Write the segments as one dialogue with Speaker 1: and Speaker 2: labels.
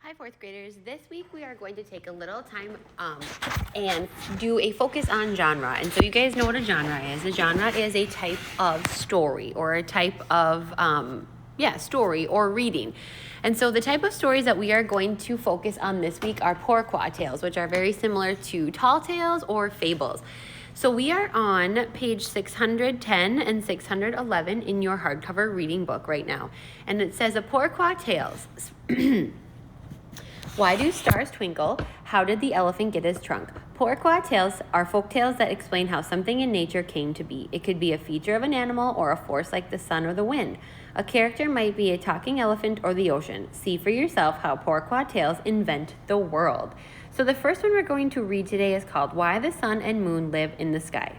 Speaker 1: Hi, fourth graders. This week we are going to take a little time and do a focus on genre. And so you guys know what a genre is. A genre is a type of story or a type of, story or reading. And so the type of stories that we are going to focus on this week are pourquoi tales, which are very similar to tall tales or fables. So we are on page 610 and 611 in your hardcover reading book right now. And it says a pourquoi tales. Why do stars twinkle? How did the elephant get his trunk? Pourquoi tales are folk tales that explain how something in nature came to be. It could be a feature of an animal or a force like the sun or the wind. A character might be a talking elephant or the ocean. See for yourself how pourquoi tales invent the world. So the first one we're going to read today is called Why the Sun and Moon Live in the Sky.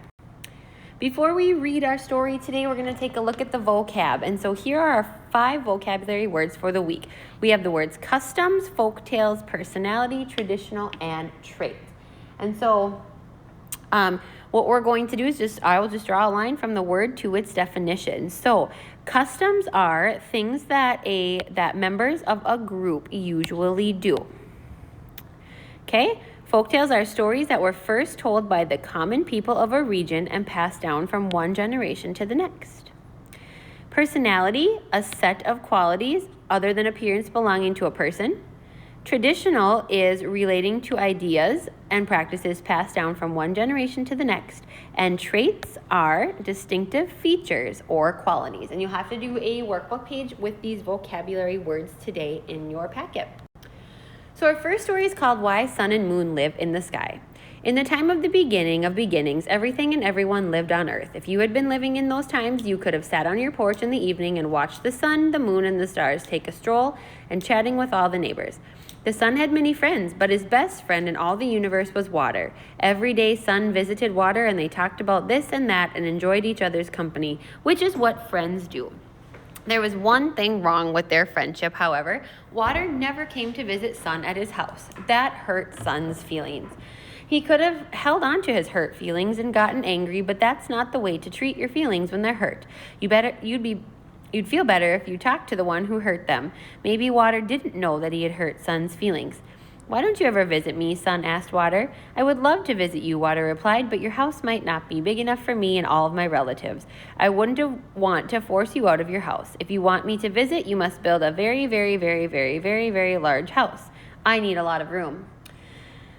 Speaker 1: Before we read our story today, we're going to take a look at the vocab. And so here are our 5 vocabulary words for the week. We have the words customs, folktales, personality, traditional, and trait. And so what we're going to do is I will just draw a line from the word to its definition. So customs are things that members of a group usually do. Okay? Folktales are stories that were first told by the common people of a region and passed down from one generation to the next. Personality, a set of qualities other than appearance belonging to a person. Traditional is relating to ideas and practices passed down from one generation to the next. And traits are distinctive features or qualities. And you'll have to do a workbook page with these vocabulary words today in your packet. So our first story is called Why Sun and Moon Live in the Sky. In the time of the beginning of beginnings, everything and everyone lived on Earth. If you had been living in those times, you could have sat on your porch in the evening and watched the sun, the moon, and the stars take a stroll and chatting with all the neighbors. The sun had many friends, but his best friend in all the universe was water. Every day, sun visited water, and they talked about this and that and enjoyed each other's company, which is what friends do. There was one thing wrong with their friendship, however. Water never came to visit Sun at his house. That hurt Sun's feelings. He could have held on to his hurt feelings and gotten angry, but that's not the way to treat your feelings when they're hurt. You'd feel better if you talked to the one who hurt them. Maybe Water didn't know that he had hurt Sun's feelings. Why don't you ever visit me, Sun asked Water. I would love to visit you, Water replied, but your house might not be big enough for me and all of my relatives. I wouldn't want to force you out of your house. If you want me to visit, you must build a very, very, very, very, very, very large house. I need a lot of room.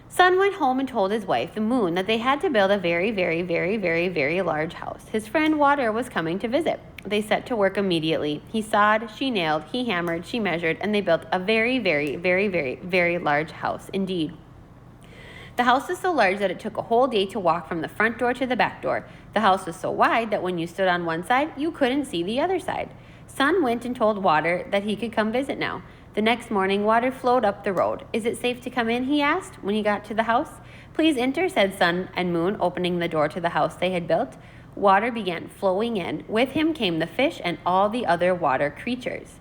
Speaker 1: Sun went home and told his wife, the Moon, that they had to build a very, very, very, very, very large house. His friend Water was coming to visit. They set to work immediately. He sawed, she nailed, he hammered, she measured, and they built a very, very, very, very, very large house indeed. The house was so large that it took a whole day to walk from the front door to the back door. The house was so wide that when you stood on one side, you couldn't see the other side. Sun went and told Water that he could come visit now. The next morning, Water flowed up the road. Is it safe to come in, he asked when he got to the house. Please enter, said Sun and Moon, opening the door to the house they had built. Water began flowing in. With him came the fish and all the other water creatures.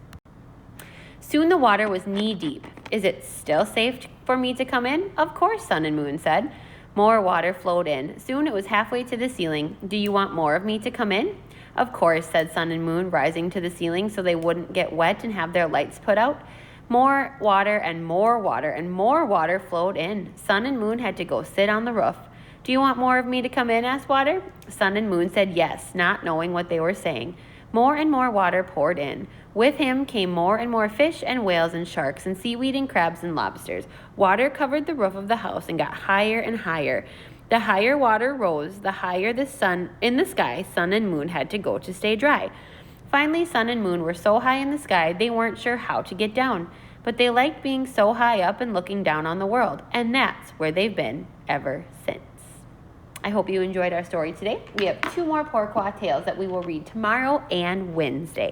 Speaker 1: Soon the water was knee-deep. Is it still safe for me to come in? Of course, Sun and Moon said. More water flowed in. Soon it was halfway to the ceiling. Do you want more of me to come in? Of course, said Sun and Moon, rising to the ceiling so they wouldn't get wet and have their lights put out. More water and more water and more water flowed in. Sun and Moon had to go sit on the roof. Do you want more of me to come in? Asked Water. Sun and Moon said yes, not knowing what they were saying. More and more water poured in. With him came more and more fish and whales and sharks and seaweed and crabs and lobsters. Water covered the roof of the house and got higher and higher. The higher water rose, the higher the sun in the sky Sun and Moon had to go to stay dry. Finally, Sun and Moon were so high in the sky they weren't sure how to get down. But they liked being so high up and looking down on the world. And that's where they've been ever since. I hope you enjoyed our story today. We have 2 more pourquoi tales that we will read tomorrow and Wednesday.